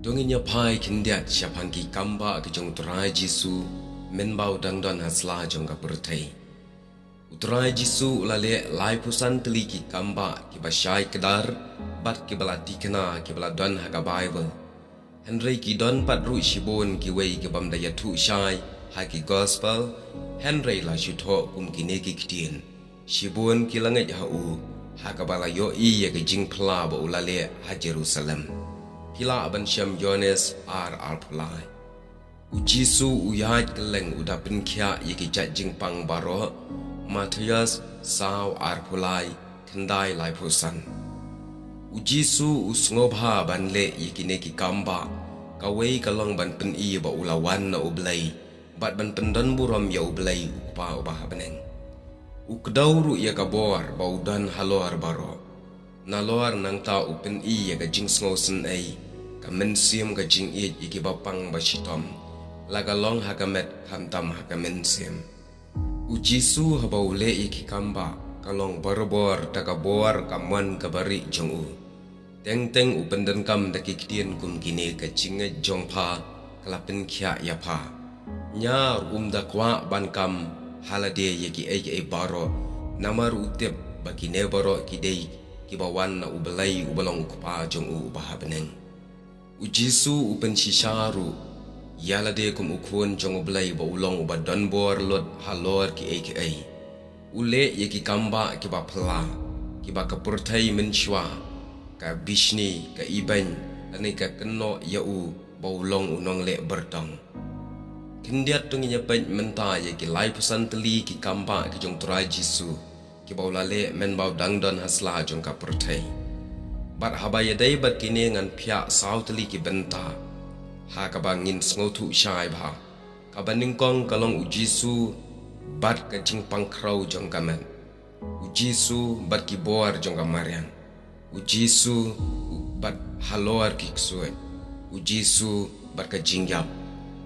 Dongin pai kindiat siapangki Kambah ke jong Trai Jisu menbau dangdon haslah jong kapurtai. Trai Jisu ulale lai pusan teli ki Kambah ki basyai kedar bat ki balati kena ki baladon haga Bible. Henry ki don pat ru shibon ki wei ki bam daya tu syai ha ki gospel. Henry la shutho kum ki neki kitien. Shibon ki langit hau haga balayo i ya ki jingpang ba ulale ha Jerusalem. Pila aban syam Yones alpulai. Jisu uyat keleng udapin kia yiki jat jingpang baro Matias saw alpulai kendai lai pusan. Jisu usngobha banle yiki neki Kambah kawai kalong ban pen i ba ulawan na ublay bat ban pendon buram ya ublay upa ubah beneng. Ukdauru ya kabor ba udan halor baro. Nalor nang ta upen i ya ka jingsngosen ay kamensiam ka jingit iki bapang basitom lagalong hakamet kantam hakamensiam. Jisu habaule iki Kambah kalong barbor takabor kaman kabari jongu. Teng upendan kam dakikdien kum kini ka jinget jongpa kalapin kya yapa. Nyar dakwa ban kam halade yaki ay baro namar utip bakine baro kidei kibawan na ubalay ubalong kupa jongu bahabeneng. Jisu upen shisharu yalade kum ukun jong ublay ba ulong uba donbor lot halor ki aka ule yaki Kambah ki ba pla ki ba kapurtai menshwa ka bishni ka iban ani ka keno yau ba ulong unong le bertang kindiat tunginya pen menta yaki lai pusan teli ki Kambah ki jong Trai Jisu ki ba ulale men ba dangdon hasla jong kapurtai. Bat habaya day bat kini ngan pihak sauteli ki benta ha kabangin sngotu syai bha kabaningkong kalong Jisu bat ka jingpang krau jong kamen Jisu bat ki bor jong ka Mariang Jisu bat halor ki Ksuid Jisu bat ka Jingiap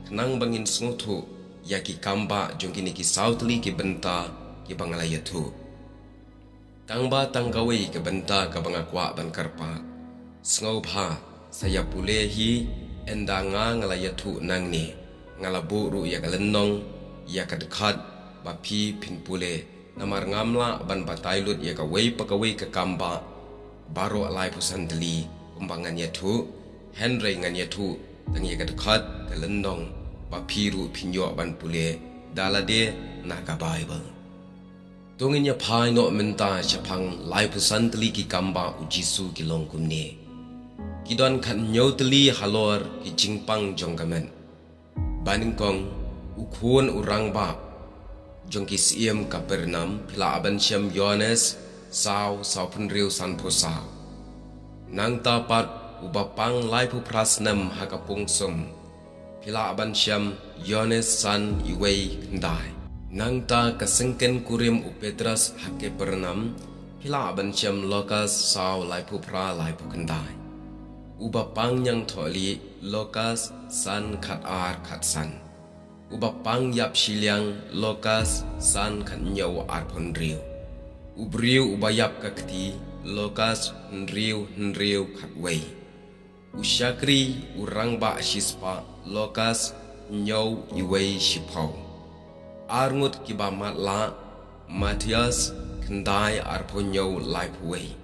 kenang bangin sngotu ya ki Kambah jong kini ki sauteli ki benta ki bangalaya tu Kambah tangkawai ke benta ke bangakwa ban karpa. Sngobha saya pulehi endanga ngalayatu nang ni. Ngalaburu ya kalenong ya kadekat bapi pin pule. Namar ngamla ban batailut ya kawai pakawai ke Kambah. Baro alai pusan teli kumbangan yatu. Henry ngan yatu tang ya kadekat kalenong bapiru pinyo ban pule. Dalade naga Bible. Tungin ya pai no menta chapang lai pusan teli ki Kambah Jisu ki long kumne. Kidon kan nyau teli halor ki jingpang jong kamen. Baningkong ukun urang ba jong ki siem Kapernam pila aban syam Yones saw penriu san posaw. Nang tapat ubapang lai pu prasnam hakapung sum pila aban syam Yones san iwei kendai. Nang ta kasengken kurim upetras hake pernam pila aban syam lokas saw lai pupra lai pukendai. Uba pang yang tholi lokas san khat san. Uba pang yap silyang lokas san khat nyaw ponriu. Ubriu uba yap kakti lokas nriu khat wei. Usyakri urang ba shispa lokas nyaw iwei shipau. Arngut kiba matla Matias kendai arponyo laipuwei.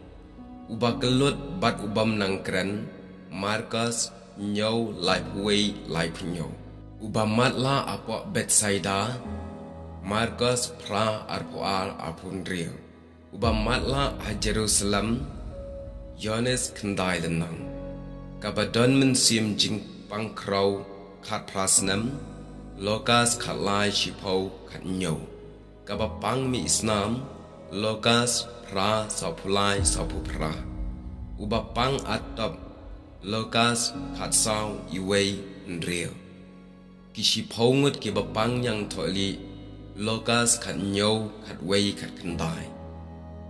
Uba gelut bat ubam nangkren Markus nyo laipuwei laipunyo. Uba matla apo Betsaida Markus pra arpoal arpunrio. Uba matla a Jerusalem Yones kendai lenang. Kabadon mensim jingpang krau kat prasnam Lokas kat lai shipau kat nyo. Kabapang mi Islam Lokas pra sapulai sapupra. Ubapang atop Lokas kat saw iwei nreo. Kishipau ngut kibapang yang tholi Lokas kat nyo kat wei kat kendai.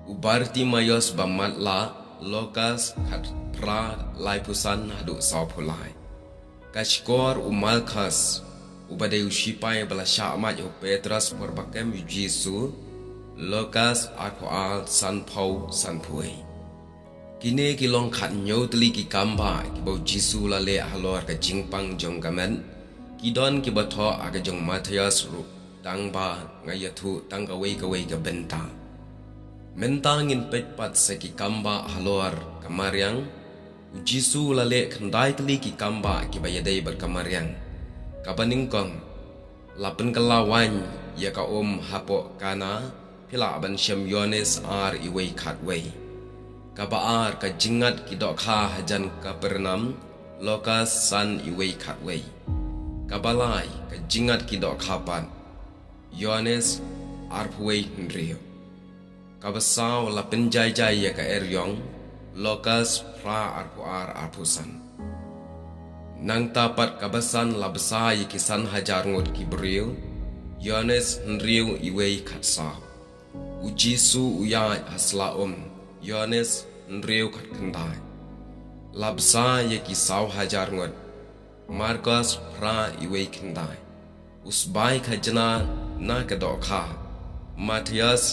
Ubarti mayos bamatla Lokas kat pra lai pusan haduk sapulai. Kashkor umalkas ubadai ushipai bala syamat yo Petrus perbakem Jisu Lokas arpoal san pau san puai. Kini kilong khat nyau teli ki Kambah ki bau Jisu la le halor ka jingpang jong gamen ki don ki batho aga jong Matthias ru tang ba ngayathu tang ka wei ka benta mentang in pet pat se ki Kambah halor ka Mariang u Jisu la le khandai teli ki Kambah ki bayadei ber ka Mariang ka baningkong lapen kalawan ya ka hapo kana pila ban syam Yohanes ar iwei khat wei kabaar ka jingat ki dok kha hajan ka pernam lokas san iwei khat wei kabalai ka jingat ki dok khapan Yohanes arpwei nrio kabasaw la penjai ya ka eryong lokas pra arpusan nang tapat kabasan la besai ki san hajar ngot ki brio Yohanes nrio iwei khat sa u Jisu uya hasla Yohanes nreu khat khandai labsa ye ki saw hajar ngot Markus pra iwei khandai usbai khajna na ka do kha Matthias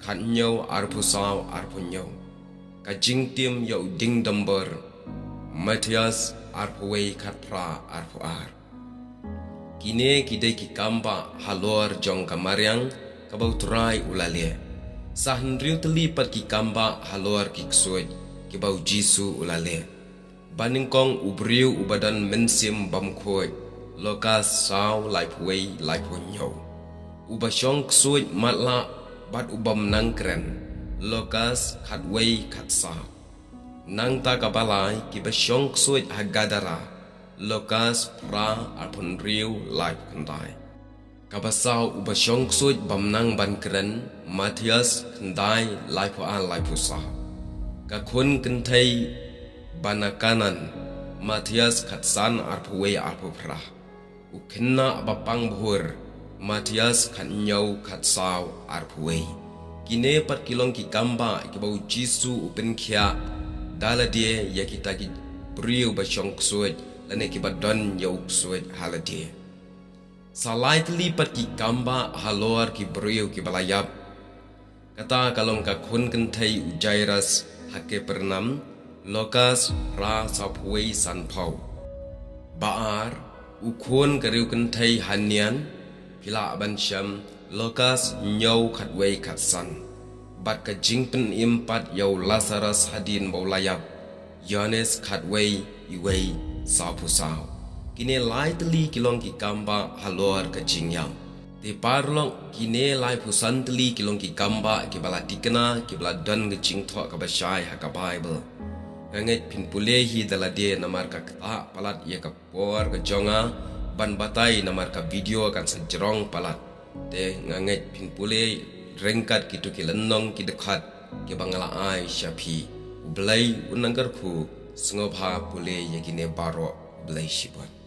khat nyau arpusaw arpunyo ka jingtim yo ding damber Matthias arpwei khat pra arpuar kine kidai ki Kambah halor jong ka Mariang ka bau Trai ulale sahnriu teli pat ki Kambah halor ki Ksuid ki bau Jisu ulale baningkong ubriu ubadan mensim bamkhoi lokas saw laipwei laiponyo ubasyong Ksuid matla bat ubam nangkren lokas khatwei khatsa nang ta kabalai ki basyong Ksuid hagadara lokas pra arpunriu laip khandai kabasaw ubasyong Ksuid bamnang bankren Matthias khandai laipusa kakun kentai banakanan Matthias khatsan arpuwei arpupra ukhenna bapang bhur Matthias khanyau khatsaw arpuwei kine pat kilong ki Kambah ki bau Jisu upen khia daladie yakita ki briu basyong Ksuid lane ki badon yau Ksuid haladie salai lipat ki Kambah halor ki beriu ki balayap kata kalong ka khun kentai ujairas hake pernam lokas ra sapwei san pau baar ukhun kariu kentai hanian pila ban syam lokas nyau khatwei khatsan bat ka jingpen impat yau Lazarus hadin baulayap Yohanes khatwei iwei sapusaw kine lai teli kilong ki Kambah halor ka Jingiap te parlong kine lai pusan teli kilong ki Kambah ki bala dikena ki bala dan ke jingtho ka basyai ha ka Bible nganget pinpulehi dalade namar ka kta palat ye ka por ka jonga ban batai namar ka video kan sajrong palat te nganget pinpule rengkat kitu ki lennong ki dekhat ki bangala ai syapi blai unanggar khu sngobha pule ye kine baro blai shibat